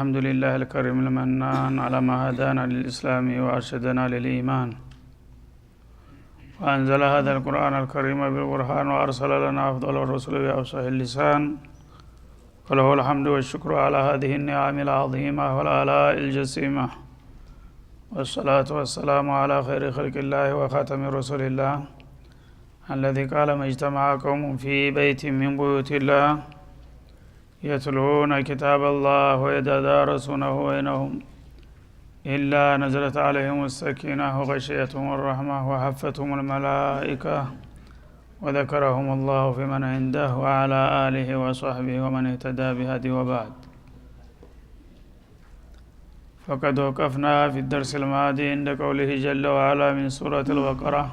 الحمد لله الكريم المنان على ما هدانا للإسلام وأرشدنا للإيمان وأنزل هذا القرآن الكريم بالبرهان وأرسل لنا أفضل الرسل بأفصح اللسان وله الحمد والشكر على هذه النعم العظيمة والآلاء الجسيمة والصلاة والسلام على خير خلق الله وخاتم رسول الله الذي قال ما اجتمع قوم في بيت من بيوت الله يتلون كتاب الله ويتدارسونه بينهم إلا نزلت عليهم السكينة وغشيتهم الرحمة وحفتهم الملائكة وذكرهم الله فيمن عنده وعلى آله وصحبه ومن اهتدى بهدي وبعد. فقد وقفنا في الدرس الماضي عند قوله جل وعلا من سورة البقرة: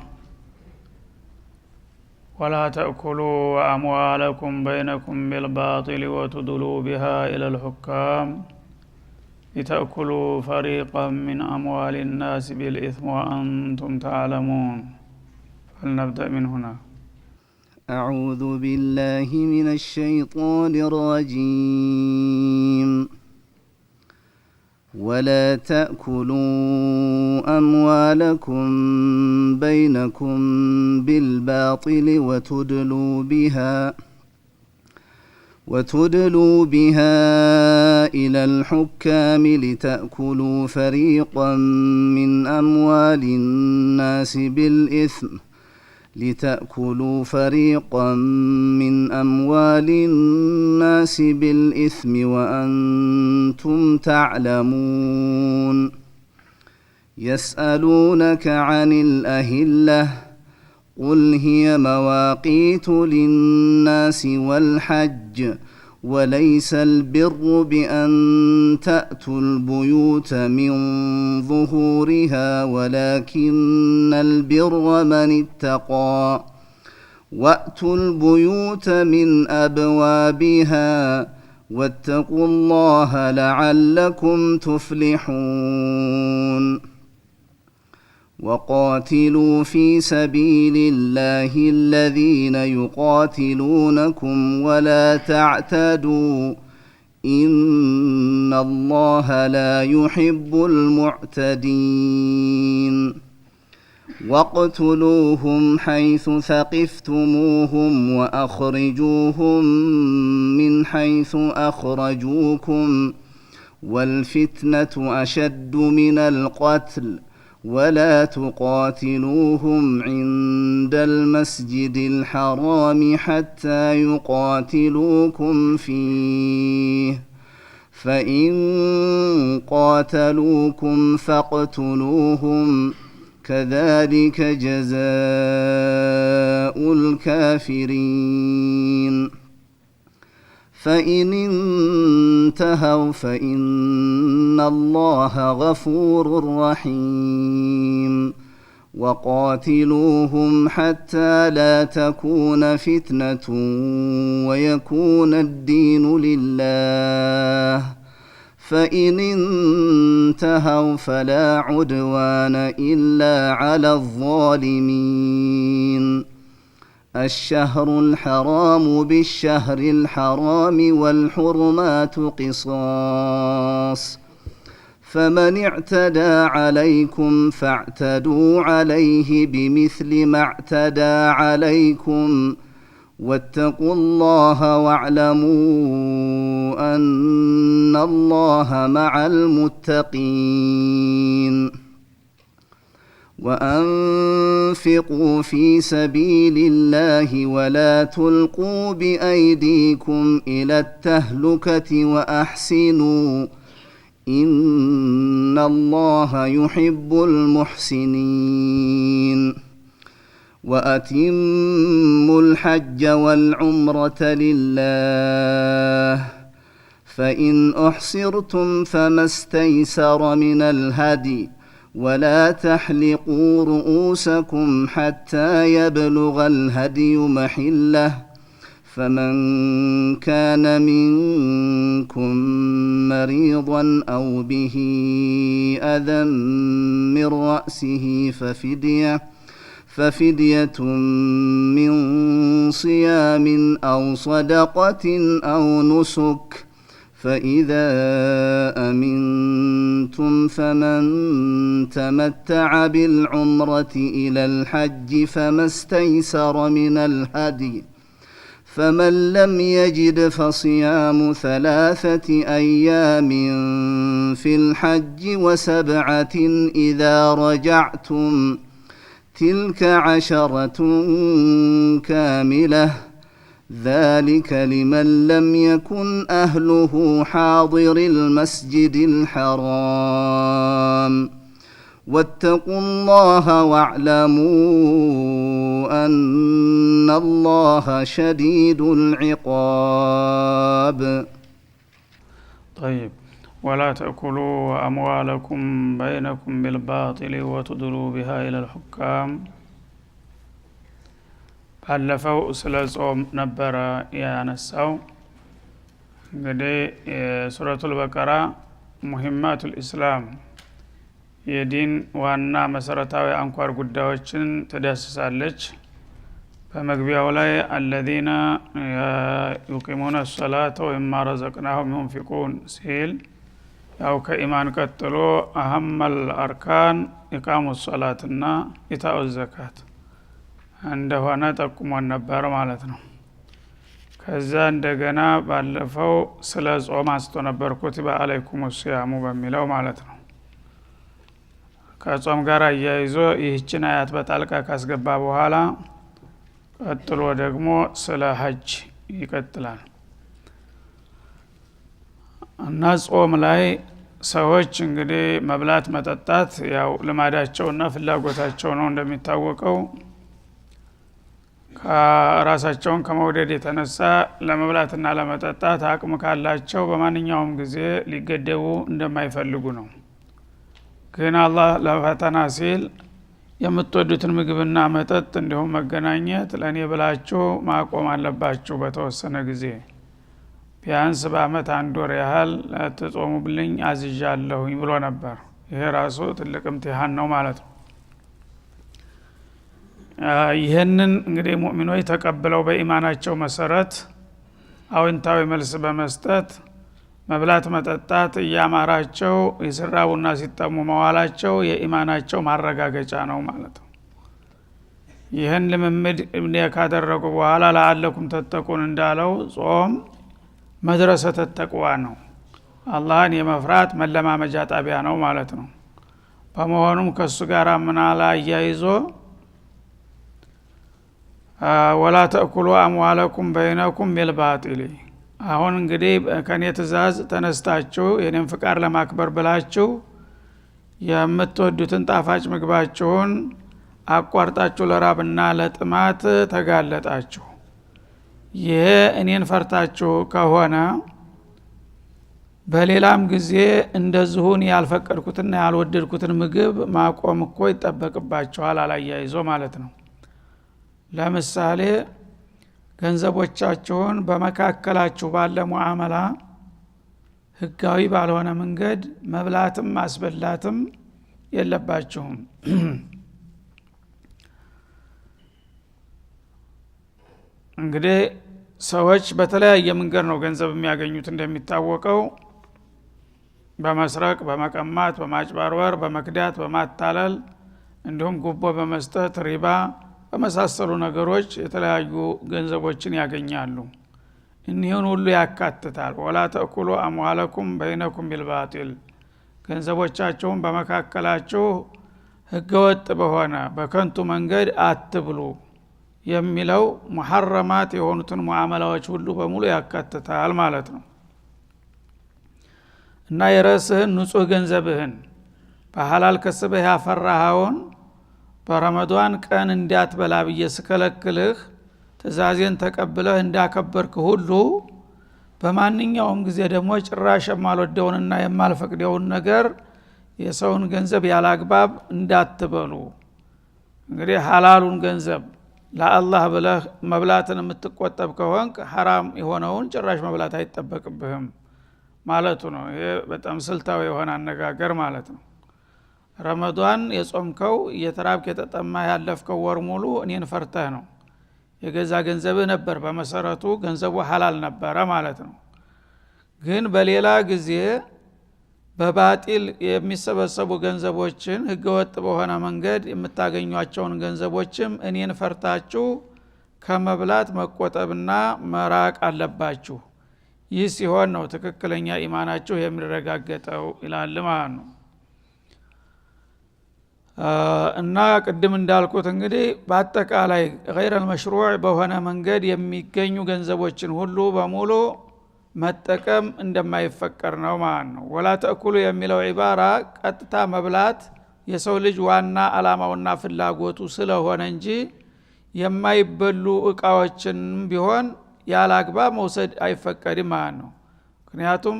ولا تأكلوا أموالكم بينكم بالباطل وتدلوا بها إلى الحكام لتأكلوا فريقا من أموال الناس بالإثم وأنتم تعلمون. فلنبدأ من هنا. أعوذ بالله من الشيطان الرجيم. ولا تأكلوا أموالكم بينكم بالباطل وتدلوا بها إلى الحكام لتأكلوا فريقا من أموال الناس بالإثم وأنتم تعلمون. يسألونك عن الأهلة قل هي مواقيت للناس والحج وليس البر بأن تأتوا البيوت من ظهورها ولكن البر من اتقى وأتوا البيوت من أبوابها واتقوا الله لعلكم تفلحون. وقاتلوا في سبيل الله الذين يقاتلونكم ولا تعتدوا إن الله لا يحب المعتدين. واقتلوهم حيث ثقفتموهم وأخرجوهم من حيث أخرجوكم والفتنة أشد من القتل ولا تقاتلوهم عند المسجد الحرام حتى يقاتلوكم فيه فإن قاتلوكم فاقتلوهم كذلك جزاء الكافرين. فإن انتهوا فإن الله غفور رحيم. وقاتلوهم حتى لا تكون فتنة ويكون الدين لله فإن انتهوا فلا عدوان إلا على الظالمين. الشهر الحرام بالشهر الحرام والحرمات قصاص فمن اعتدى عليكم فاعتدوا عليه بمثل ما اعتدى عليكم واتقوا الله واعلموا أن الله مع المتقين. وأنفقوا في سبيل الله ولا تلقوا بأيديكم إلى التهلكة وأحسنوا إن الله يحب المحسنين. وأتموا الحج والعمرة لله فإن أحصرتم فما استيسر من الهدي ولا تحلقوا رؤوسكم حتى يبلغ الهدي محله فمن كان منكم مريضا أو به أذى من رأسه ففدية من صيام أو صدقة أو نسك فإذا أمنتم فمن تمتع بالعمرة إلى الحج فما استيسر من الهدي فمن لم يجد فصيام 3 أيام في الحج و7 إذا رجعتم تلك 10 كاملة ذلك لمن لم يكن أهله حاضر المسجد الحرام واتقوا الله واعلموا أن الله شديد العقاب. طيب ولا تأكلوا أموالكم بينكم بالباطل وتدلوا بها إلى الحكام ባለፈው ስለ ጾም ነበር ያነሳው እንግዲህ ሱረቱል በቀራ ሙሂማቱል ኢስላም የዲን ዋና መሰረታዊ አንኳር ጉዳዮችን ተዳስሳለች በመግቢያው ላይ الذين يقيمون الصلاة ومما رزقناهم ينفقون ሲል ያው ከኢማን ቀጥሎ አህመል አርካን ኢቃሙ ሶላትና ኢታኡ ዘካት እንደሆነ ጠቁሞን ነበር ማለት ነው ከዛ እንደገና ባለፈው ስለ ጾም አስቶ ነበር ኩቲባ አለይኩም ሲያሙ በሚለው ማለት ነው ከጾም ጋር አያይዞ ይህችን አያት በጣልቃ ካስገባ በኋላ ቀጥሎ ደግሞ ስለ ሐጅ ይቀጥላል እና ጾም ላይ ሰዎች እንግዲህ መብላት መጠጣት ያው ልማዳቸውና ፍላጎታቸው ነው እንደሚታወቀው ከራሳቸውን ከመውደድ የተነሳ ለመብላትና ለመጠጣት አቅም ካላቸው በማንኛውም ጊዜ ሊገደቡ እንደማይፈልጉ ነው ግን አላህ ለፈተና ሲል የምትወዱትን ምግብና መጠጥ እንዲሁም መገናኘት ለኔ ብላችሁ ማቆም አለባችሁ በተወሰነ ጊዜ ቢያንስ በአመት 1 ወር ያህል ተጾሙብልኝ አዝዣለሁኝ ብሎ ነበር ይሄ ራሱ ትልቅ እምቲሃን ነው ማለት ነው ይሄንን እንግዲህ ሙእሚኖች ተቀበለው በኢማናቸው መሰረት አዎንታዊ መልስ በመስጠት መብላት መጠጣት ያማራቸው ይስራቡና ሲጠሙ መዋላቸው የኢማናቸው ማረጋገጫ ነው ማለት ነው ይሄን ልምምድ ካደረጉ በኋላ ለአለኩም ተተቁን እንዳለው ጾም መድረሰተ ተቅዋ ነው አላህን የመፍራት መለማመጃ ጣቢያ ነው ማለት ነው በመሆኑም ከሱ ጋር ምናላ ያይዞ ወላ ተእኩሉ አምዋለኩም በይነኩም ቢልባጢል አሁን እንግዲህ ከኔ ትእዛዝ ተነስታችሁ የኔን ፍቃድ ለማክበር ብላችሁ የምትወዱትን ጣፋጭ ምግባችሁን አቋርጣችሁ ለራብና ለጥማት ተጋለጣችሁ ይሄ እኔን ፈርታችሁ ከሆነ በሌላም ጊዜ እንደዚሁን ያልፈቀድኩትና ያልወደድኩትን ምግብ ማቆም እኮ ይጠበቅባችኋል አላያይዞ ማለት ነው ለምሳሌ ገንዘቦቻችሁን በመካከላችሁ ባለ ሙአመላ ህጋዊ ባልሆነ መንገድ መብላትም ማስበላትም የለባችሁም እንግዲህ ሰዎች በተለያየ መንገድ ነው ገንዘብ የሚያገኙት እንደሚታወቀው በመስረቅ በመቀማት በማጭበርበር በመክዳት በማታለል እንዲሁም ጉቦ በመስጠት ሪባ በመሳሰሉ ነገሮች የተለያዩ ገንዘቦችን ያገኛሉ እኒህን ሁሉ ያካትታል ወላ ተእኩሉ አምዋለኩም በይነኩም ቢልባጢል ገንዘቦቻችሁን በመካከላችሁ ህገወጥ በሆነ በከንቱ መንገድ አትብሉ የሚለው ሙሐረማት የሆኑትን ሙአመላዎች ሁሉ በሙሉ ያካትታል ማለት ነው እና የራስህን ንጹህ ገንዘብህን በሐላል ከስበህ ያፈራኸውን በረመዳን ቀን እንዲያትበላ በየስከለክልህ ትእዛዜን ተቀብለህ እንዳከበርክ ሁሉ በማንኛውም ጊዜ ደግሞ ጭራሽ የማልወደውንና የማልፈቅደውን ነገር የሰውን ገንዘብ ያላግባብ እንዳትበሉ እንግዲህ ሐላሉን ገንዘብ ለአላህ ብለህ መብላትን የምትቆጠብ ከሆንክ ሐራም የሆነውን ጭራሽ መብላት አይጠበቅብህም ማለቱ ነው ይሄ በጣም ስልታዊ የሆነ አነጋገር ማለት ነው ረመዳን የጾምከው የተራብክ የተጠማ ያለፍከው ወር ሙሉ እኔን ፈርተህ ነው የገዛ ገንዘብህ ነበር በመሰረቱ ገንዘቡ ሐላል ነበረ ማለት ነው ግን በሌላ ጊዜ በባጢል የሚሰበሰቡ ገንዘቦችን ህገወጥ በሆነ መንገድ የምታገኙአቸውን ገንዘቦችም እኔን ፈርታችሁ ከመብላት መቆጠብና መራቅ አለባችሁ። ይህ ሲሆን ነው ትክክለኛ ኢማናችሁ የሚረጋገጠው ይላል ማለት ነው። እና ቅድም እንዳልኩት እንግዲህ በአጠቃላይ غير المشروع በሆነ መንገድ የሚገኙ ገንዘቦችን ሁሉ በሙሉ መጠቀም እንደማይፈቀር ነው ማለት ነው። ወላ ተእኩሉ የሚለው ዒባራ ቀጥታ መብላት የሰው ልጅ ዋና አላማውና ፍላጎቱ ስለሆነ እንጂ የማይበሉ እቃዎችን ቢሆን ያላግባብ መውሰድ አይፈቀድም ማለት ነው። ምክንያቱም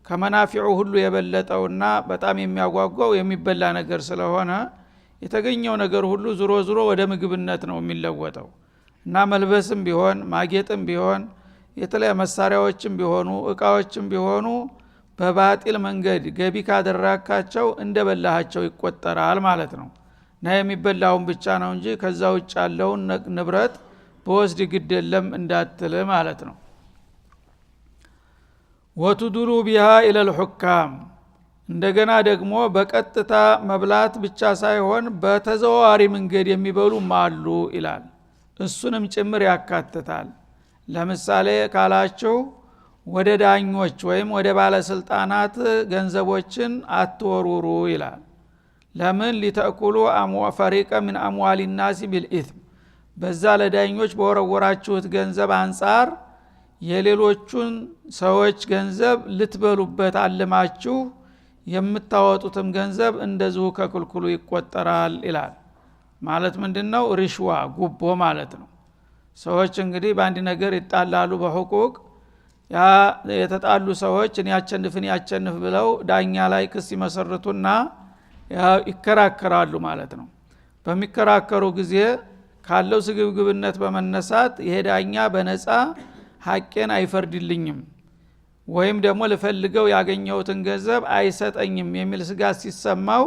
ከመናፊዑ ሁሉ የበለጠውና በጣም የሚያጓጓው የሚበላ ነገር ስለሆነ የተገኘው ነገር ሁሉ ዙሮ ዙሮ ወደ ምግብነት ነው የሚለወጠው እና መልበስም ቢሆን ማጌጥም ቢሆን የተለያዩ መሳሪያዎችም ቢሆኑ እቃዎችም ቢሆኑ በባጢል መንገድ ገቢ ካደረካቸው እንደበላሃቸው ይቆጠራል ማለት ነው። እና የሚበላውን ብቻ ነው እንጂ ከዛ ውጭ ያለውን ንብረት በወስድ ግድ የለም እንዳትል ማለት ነው። ወቱዱሉ ቢሃ ኢለል ሁካም እንደገና ደግሞ በቀጥታ መብላት ብቻ ሳይሆን በተዘዋዋሪ መንገድ የሚበሉም አሉ ይላል። እሱንም ጭምር ያካትታል። ለምሳሌ ካላችሁ ወደ ዳኞች ወይም ወደ ባለስልጣናት ገንዘቦችን አትወሩሩ ይላል። ለምን ሊተእኩሉ ፈሪቀ ምን አምዋሊ ናሲ ቢልኢትም በዛ ለዳኞች በወረወራችሁት ገንዘብ አንጻር የሌሎቹን ሰዎች ገንዘብ ልትበሉበት አልማችሁ የምታወጡትም ገንዘብ እንደዚሁ ከክልክሉ ይቆጠራል ይላል። ማለት ምንድነው? ሪሽዋ ጉቦ ማለት ነው። ሰዎች እንግዲህ በአንድ ነገር ይጣላሉ በሁቁቅ ያ የተጣሉ ሰዎች እኔ ያቸንፍ ብለው ዳኛ ላይ ክስ ይመሰርቱና ይከራከራሉ ማለት ነው። በሚከራከሩ ጊዜ ካለው ስግብግብነት በመነሳት ይሄ ዳኛ በነፃ ሐቄን አይፈርድልኝም ወይም ደግሞ ልፈልገው ያገኘሁትን ገንዘብ አይሰጠኝም የሚል ስጋት ሲሰማው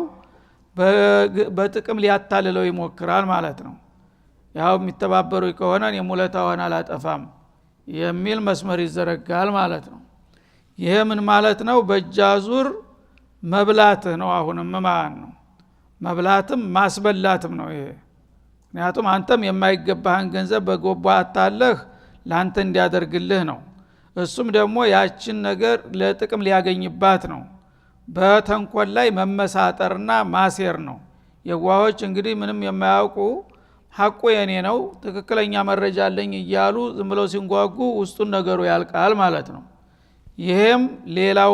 በጥቅም ሊያታልለው ይሞክራል ማለት ነው። ያው የሚተባበሩ ከሆነ የሙለታውን አላጠፋም የሚል መስመር ይዘረጋል ማለት ነው። ይሄ ምን ማለት ነው? በእጃዙር መብላት ነው። አሁንም ማለት ነው መብላትም ማስበላትም ነው ይሄ። ምክንያቱም አንተም የማይገባህን ገንዘብ በጎባ አታለህ ላንተ እንዲያደርግልህ ነው። እሱም ደግሞ ያችን ነገር ለጥቅም ሊያገኝባት ነው። በተንኮል ላይ መመሳጠርና ማሴር ነው። የዋሆች እንግዲህ ምንም የማያውቁ ሐቁ የኔ ነው ትክክለኛ መረጃ አለኝ እያሉ ዝም ብለው ሲንጓጉ ውስጡን ነገሩ ያልቃል ማለት ነው። ይሄም ሌላው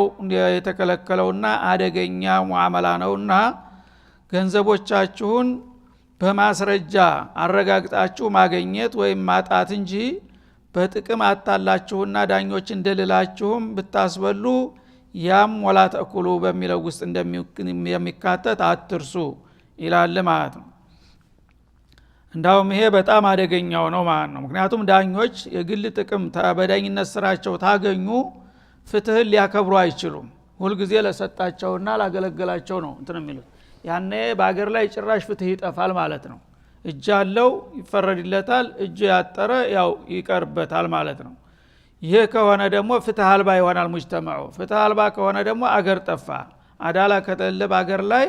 የተከለከለውና አደገኛ ሙዓመላ ነውና ገንዘቦቻችሁን በማስረጃ አረጋግጣችሁ ማግኘት ወይም ማጣት እንጂ በጥቅም አታላችሁና ዳኞች እንደልላችሁም ብታስበሉ ያም ወላ ተእኩሉ በሚለው ውስጥ እንደሚካተት አትርሱ ይላል ማለት ነው። እንዳውም ይሄ በጣም አደገኛው ነው ማለት ነው። ምክንያቱም ዳኞች የግል ጥቅም በዳኝነት ስራቸው ታገኙ ፍትህን ሊያከብሩ አይችሉም። ሁልጊዜ ለሰጣቸውና ላገለገላቸው ነው እንትን የሚሉት። ያኔ በአገር ላይ ጭራሽ ፍትህ ይጠፋል ማለት ነው። እጅ ያለው ይፈረድለታል፣ እጅ ያጠረ ያው ይቀርበታል ማለት ነው። ይሄ ከሆነ ደግሞ ፍትህ አልባ ይሆናል ሙጅተማዑ። ፍትህ አልባ ከሆነ ደግሞ አገር ጠፋ። አዳላ ከሌለ በአገር ላይ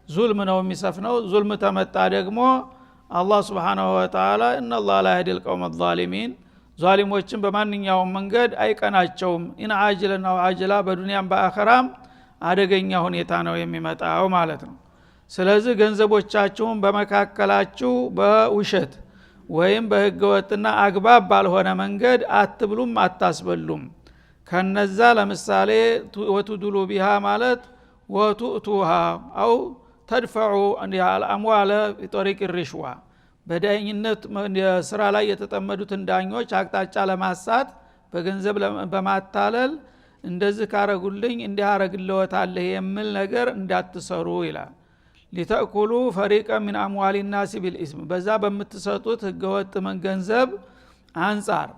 ዙልም ነው የሚሰፍነው። ዙልም ተመጣ ደግሞ አላህ Subhanahu Wa Ta'ala ኢነላህ ላ የህዲል ቀውመ ዛሊሚን ዛሊሞችን በማንኛውም መንገድ አይቀናቸውም። ኢን አጅለና ወአጅላ በዱንያም በአኺራም አደገኛ ሁኔታ ነው የሚመጣው ማለት ነው። ስለዚህ ገንዘቦቻችሁን በመካከላችሁ በውሸት ወይም በህገወጥና አግባብ ባልሆነ መንገድ አትብሉም አታስበሉም። ከነዛ ለምሳሌ ወቱዱሉ ቢሃ ማለት ወቱኡቱሃ አው ተድፈዑ አልአምዋለ ቢጠሪቅ ሪሽዋ በዳኝነት ስራ ላይ የተጠመዱትን ዳኞች አቅጣጫ ለማሳት በገንዘብ በማታለል እንደዚህ ካረጉልኝ እንዲያረግልዎታለህ የሚል ነገር እንዳትሰሩ ይላል። ሊተእኩሉ ፈሪቀ ሚን አምዋሊ ናሲ ቢልኢስም በዛ በምትሰጡት ህገወጥ ገንዘብ አንጻር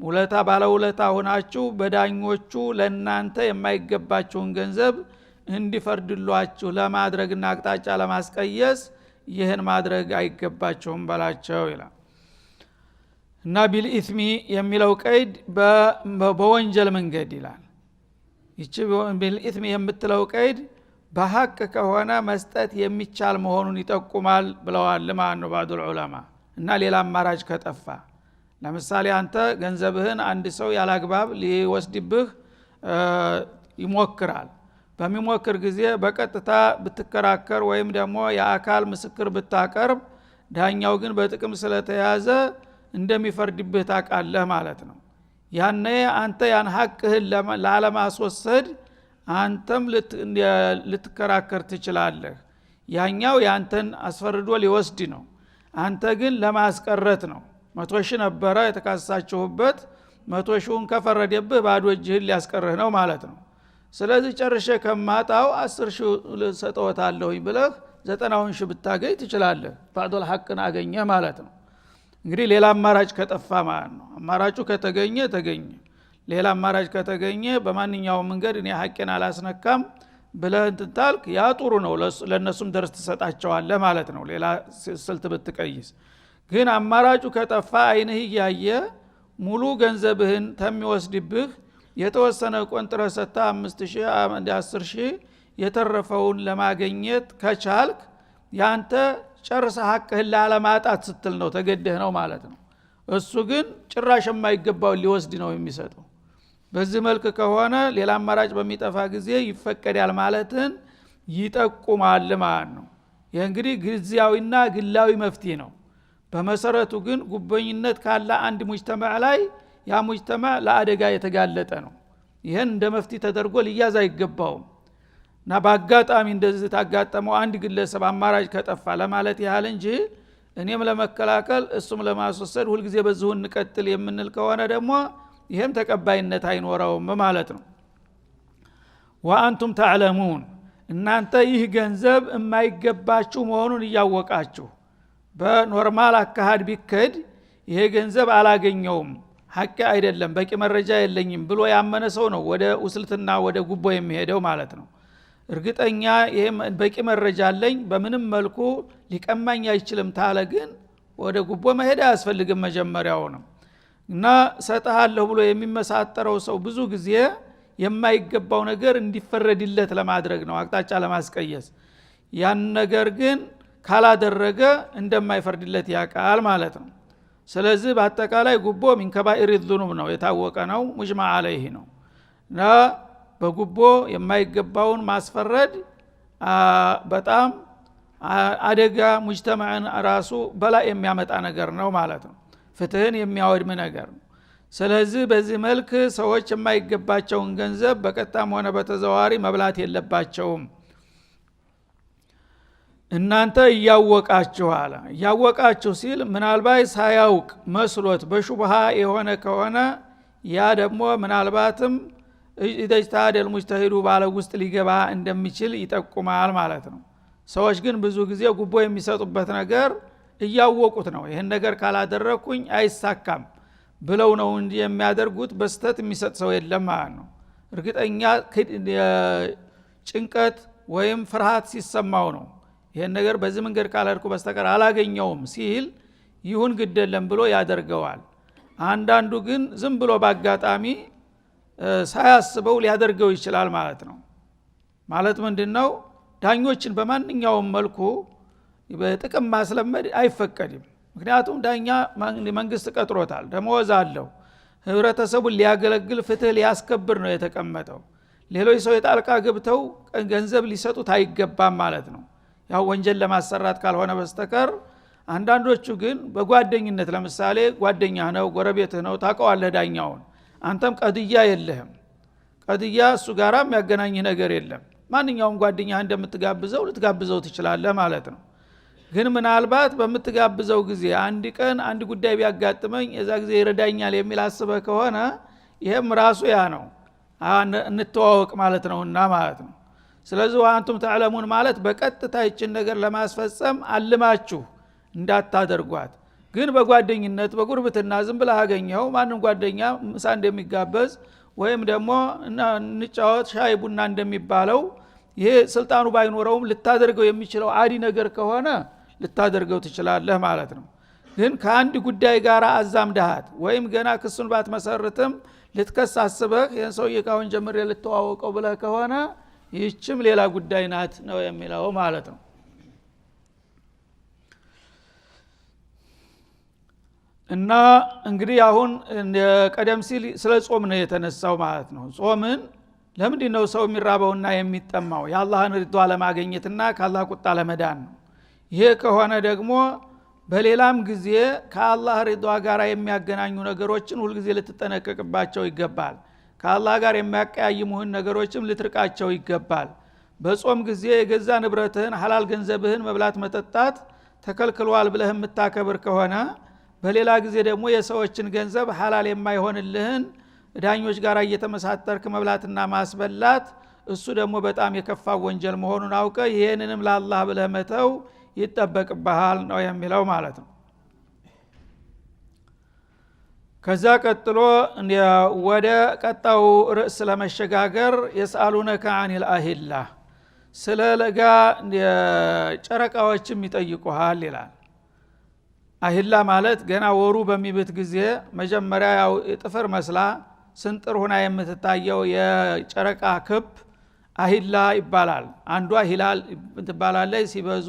ውለታ ባለውለታ ሆናችሁ በዳኞቹ ለናንተ የማይገባችሁን ገንዘብ እንዲፈርድሏችሁ ለማድረግና አቅጣጫ ለማስቀየስ ይህን ማድረግ አይገባችሁም በላቸው ይላል። እና ቢልኢስሚ የሚለው ቀይድ በወንጀል መንገድ ይላል። ይቺ بالإثم የምትለው ቀይድ በሐቅ ከሆነ መስጠት የሚቻል መሆኑን ይጠቁማል ብለዋል ማለት ነው ባዱል ዑለማ። እና ሌላ አማራጭ ከጠፋ ለምሳሌ አንተ ገንዘብህን አንድ ሰው ያላግባብ ሊወስድብህ ይሞክራል። በሚሞክር ጊዜ በቀጥታ ብትከራከር ወይም ደግሞ የአካል ምስክር ብታቀርብ ዳኛው ግን በጥቅም ስለተያዘ እንደሚፈርድብህ ታውቃለህ ማለት ነው። ያኔ አንተ ያን ሐቅህን ላለማስወሰድ አንተም ልትከራከር ትችላለህ። ያኛው ያንተን አስፈርዶ ሊወስድ ነው፣ አንተ ግን ለማስቀረት ነው። 100,000 ነበረ የተካሳችሁበት፣ 100,000ን ከፈረደብህ ባዶ እጅህን ሊያስቀርህ ነው ማለት ነው። ስለዚህ ጨርሼ ከማጣው 10,000 ሰጠውታለሁኝ ብለህ 90,000 ብታገኝ ትችላለህ። ባዶል ሐቅን አገኘ ማለት ነው። እንግዲህ ሌላ አማራጭ ከጠፋ ማለት ነው። አማራጩ ከተገኘ ተገኘ፣ ሌላ አማራጭ ከተገኘ በማንኛውም መንገድ እኔ ሐቄን አላስነካም ብለህ እንትልክ ያ ጥሩ ነው። ለነሱም ደርስ ተሰጣቸዋለህ ማለት ነው። ሌላ ስልት ብትቀይስ ግን አማራጩ ከጠፋ አይንህ ያየ ሙሉ ገንዘብህን ተሚወስድብህ የተወሰነ ቆንጥረ ሰታ 5,000 10,000 የተረፈውን ለማግኘት ከቻልክ ያንተ ጨርሰ ሐቅህን ላለማጣት ስትል ነው ተገደህ ነው ማለት ነው። እሱ ግን ጭራሽ የማይገባው ሊወስድ ነው የሚሰጠው። በዚህ መልክ ከሆነ ሌላ አማራጭ በሚጠፋ ጊዜ ይፈቀዳል ማለትን ይጠቁማል ማለት ነው። ይህ እንግዲህ ጊዜያዊና ግላዊ መፍትሄ ነው። በመሰረቱ ግን ጉበኝነት ካለ አንድ ሙጅተማዕ ላይ ያ ሙጅተማዕ ለአደጋ የተጋለጠ ነው። ይህን እንደ መፍትሄ ተደርጎ ሊያዝ አይገባውም። እና በአጋጣሚ እንደዚህ ታጋጠመው አንድ ግለሰብ አማራጭ ከጠፋ ለማለት ያህል እንጂ እኔም ለመከላከል እሱም ለማስወሰድ ሁልጊዜ በዚሁ እንቀጥል የምንል ከሆነ ደግሞ ይህም ተቀባይነት አይኖረውም ማለት ነው። ወአንቱም ተዕለሙን እናንተ ይህ ገንዘብ የማይገባችሁ መሆኑን እያወቃችሁ በኖርማል አካሃድ ቢከድ ይሄ ገንዘብ አላገኘውም ሐቅ አይደለም በቂ መረጃ የለኝም ብሎ ያመነ ሰው ነው ወደ ውስልትና ወደ ጉቦ የሚሄደው ማለት ነው። እርግጠኛ ይሄ በቂ መረጃ አለኝ በምንም መልኩ ሊቀማኝ አይችልም ታለ ግን ወደ ጉቦ መሄድ አያስፈልግም መጀመሪያው ነው። እና ሰጣለሁ ብሎ የሚመሳጠረው ሰው ብዙ ጊዜ የማይገባው ነገር እንዲፈረድለት ለማድረግ ነው፣ አቅጣጫ ለማስቀየስ። ያን ነገር ግን ካላደረገ እንደማይፈርድለት ያቃል ማለት ነው። ስለዚህ በአጠቃላይ ጉቦ ሚን ከባኢር الذنوب ነው፣ የታወቀ ነው፣ ሙጅማዕ አለይህ ነው። እና በጉቦ የማይገባውን ማስፈረድ በጣም አደጋ ሙጅተማዕን ራሱ በላ የሚያመጣ ነገር ነው ማለት ነው። ፍትህን የሚያወድም ነገር ነው። ስለዚህ በዚህ መልክ ሰዎች የማይገባቸውን ገንዘብ በቀጥታም ሆነ በተዘዋዋሪ መብላት የለባቸውም። እናንተ እያወቃችሁ አለ። እያወቃችሁ ሲል ምናልባት ሳያውቅ መስሎት በሹብሃ የሆነ ከሆነ ያ ደግሞ ምናልባትም ኢጅተሃደል ሙጅተሂዱ ባለ ውስጥ ሊገባ እንደሚችል ይጠቁማል ማለት ነው። ሰዎች ግን ብዙ ጊዜ ጉቦ የሚሰጡበት ነገር እያወቁት ነው። ይህን ነገር ካላደረኩኝ አይሳካም ብለው ነው እንጂ የሚያደርጉት በስተት የሚሰጥ ሰው የለም ማለት ነው። እርግጠኛ ጭንቀት ወይም ፍርሃት ሲሰማው ነው ይህን ነገር በዚህ መንገድ ካላደረኩ በስተቀር አላገኘውም ሲል ይሁን ግደለም ብሎ ያደርገዋል። አንዳንዱ ግን ዝም ብሎ ባጋጣሚ ሳያስበው ሊያደርገው ይችላል ማለት ነው። ማለት ምንድነው? ዳኞችን በማንኛውም መልኩ በጥቅም ማስለመድ አይፈቀድም። ምክንያቱም ዳኛ መንግስት ቀጥሮታል፣ ደመወዝ አለው፣ ህብረተሰቡን ሊያገለግል ፍትህ ሊያስከብር ነው የተቀመጠው። ሌሎች ሰው የጣልቃ ገብተው ገንዘብ ሊሰጡት አይገባም ማለት ነው። ያው ወንጀል ለማሰራት ካልሆነ በስተቀር። አንዳንዶቹ ግን በጓደኝነት ለምሳሌ ጓደኛህ ነው፣ ጎረቤትህ ነው፣ ታውቀዋለህ ዳኛውን፣ አንተም ቀድያ የለህም፣ ቀድያ እሱ ጋራ የሚያገናኝህ ነገር የለም። ማንኛውም ጓደኛህ እንደምትጋብዘው ልትጋብዘው ትችላለህ ማለት ነው። ግን ምናልባት በምትጋብዘው ጊዜ አንድ ቀን አንድ ጉዳይ ቢያጋጥመኝ የዛ ጊዜ ይረዳኛል የሚል አስበህ ከሆነ ይሄም ራሱ ያ ነው፣ እንተዋወቅ ማለት ነውና ማለት ነው። ስለዚህ አንቱም ተዕለሙን ማለት በቀጥታ ይችን ነገር ለማስፈጸም አልማችሁ እንዳታደርጓት። ግን በጓደኝነት በጉርብትና ዝም ብለህ አገኘው ማንም ጓደኛ ምሳ እንደሚጋበዝ ወይም ደግሞ እንጫወት ሻይ ቡና እንደሚባለው ይሄ ስልጣኑ ባይኖረውም ልታደርገው የሚችለው አዲ ነገር ከሆነ ልታደርገው ትችላለህ ማለት ነው። ግን ከአንድ ጉዳይ ጋር አዛምደሃት ወይም ገና ክሱን ባትመሰርትም ልትከሳስበህ የሰውዬ ካሁን ጀምሬ ልተዋወቀው ብለህ ከሆነ ይህችም ሌላ ጉዳይ ናት ነው የሚለው ማለት ነው። እና እንግዲህ አሁን ቀደም ሲል ስለ ጾም ነው የተነሳው ማለት ነው። ጾምን ለምንድን ነው ሰው የሚራበውና የሚጠማው? የአላህን ሪዷ ለማግኘትና ከአላህ ቁጣ ለመዳን ነው። ይሄ ከሆነ ደግሞ በሌላም ጊዜ ከአላህ ሪዷ ጋር የሚያገናኙ ነገሮችን ሁልጊዜ ልትጠነቀቅባቸው ይገባል። ከአላህ ጋር የሚያቀያይሙህን ነገሮችም ልትርቃቸው ይገባል። በጾም ጊዜ የገዛ ንብረትህን ሐላል ገንዘብህን መብላት መጠጣት ተከልክሏል ብለህ የምታከብር ከሆነ በሌላ ጊዜ ደግሞ የሰዎችን ገንዘብ ሐላል የማይሆንልህን ዳኞች ጋር እየተመሳጠርክ መብላትና ማስበላት እሱ ደግሞ በጣም የከፋ ወንጀል መሆኑን አውቀ ይሄንንም ለአላህ ብለህ መተው ይጠበቅብሃል ነው የሚለው ማለት ነው። ከዛ ቀጥሎ ወደ ቀጣው ርዕስ ለመሸጋገር የስአሉነከ አኒል አሂላ ስለ ለጋ ጨረቃዎችም ይጠይቁሃል ይላል። አሂላ ማለት ገና ወሩ በሚብት ጊዜ መጀመሪያ ያው ጥፍር መስላ ስንጥር ሆና የምትታየው የጨረቃ ክብ አሂላ ይባላል። አንዷ ሂላል ትባላለች። ሲበዙ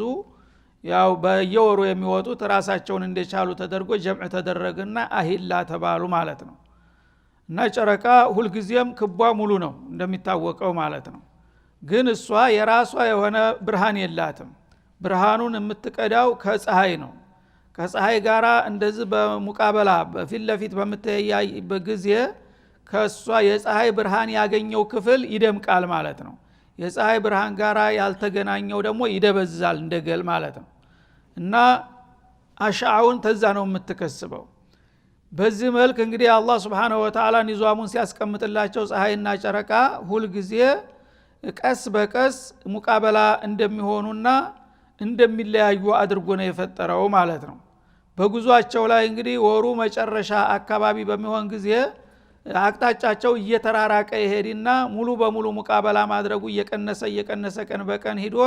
ያው በየወሩ የሚወጡት ራሳቸውን እንደቻሉ ተደርጎ ጀምዕ ተደረገና አሂላ ተባሉ ማለት ነው። እና ጨረቃ ሁልጊዜም ክቧ ሙሉ ነው እንደሚታወቀው ማለት ነው። ግን እሷ የራሷ የሆነ ብርሃን የላትም። ብርሃኑን የምትቀዳው ከፀሐይ ነው። ከፀሐይ ጋራ እንደዚህ በሙቃበላ በፊት ለፊት በምትያይበት ጊዜ ከሷ የፀሐይ ብርሃን ያገኘው ክፍል ይደምቃል ማለት ነው። የፀሐይ ብርሃን ጋራ ያልተገናኘው ደግሞ ይደበዛል እንደገል ማለት ነው። እና አሻውን ተዛ ነው የምትከስበው። በዚህ መልክ እንግዲህ አላህ Subhanahu Wa Ta'ala ኒዛሙን ሲያስቀምጥላቸው ፀሐይና ጨረቃ ሁል ጊዜ ቀስ በቀስ ሙቃበላ እንደሚሆኑና እንደሚለያዩ አድርጎ ነው የፈጠረው ማለት ነው። በጉዟቸው ላይ እንግዲህ ወሩ መጨረሻ አካባቢ በሚሆን ጊዜ አቅጣጫቸው እየተራራቀ ይሄድና ሙሉ በሙሉ ሙቃበላ ማድረጉ እየቀነሰ ቀን በቀን ሂዶ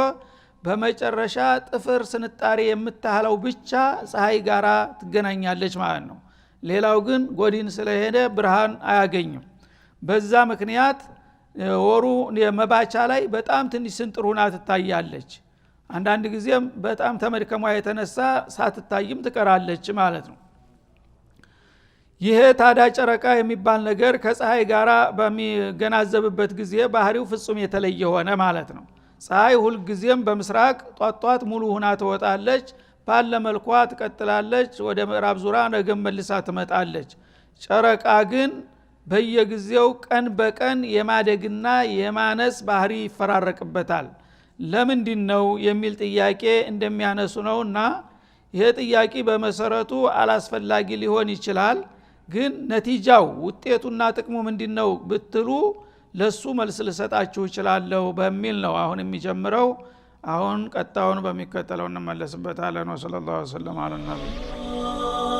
በመጨረሻ ጥፍር ስንጣሪ የምታህለው ብቻ ፀሐይ ጋራ ትገናኛለች ማለት ነው። ሌላው ግን ጎዲን ስለሄደ ብርሃን አያገኝም። በዛ ምክንያት ወሩ የመባቻ ላይ በጣም ትንሽ ስንጥር ሆና ትታያለች። አንዳንድ ጊዜም በጣም ተመድከሟ የተነሳ ሳትታይም ትቀራለች ማለት ነው። ይሄ ታዳ ጨረቃ የሚባል ነገር ከፀሐይ ጋራ በሚገናዘብበት ጊዜ ባህሪው ፍጹም የተለየ ሆነ ማለት ነው። ፀሐይ ሁል ጊዜም በምስራቅ ጧጧት ሙሉ ሆና ትወጣለች፣ ባለ መልኳ ትቀጥላለች፣ ወደ ምዕራብ ዙራ ነገም መልሳ ትመጣለች። ጨረቃ ግን በየጊዜው ቀን በቀን የማደግና የማነስ ባህሪ ይፈራረቅበታል። ለምንድን ነው የሚል ጥያቄ እንደሚያነሱ ነውና ይሄ ጥያቄ በመሰረቱ አላስፈላጊ ሊሆን ይችላል። ግን ነቲጃው ውጤቱና ጥቅሙ ምንድነው ብትሉ ለሱ መልስ ልሰጣችሁ እችላለሁ በሚል ነው አሁን የሚጀምረው። አሁን ቀጣውን በሚከተለው እንመለስበታለን። ወሰለላሁ ዐለይሂ ወሰለም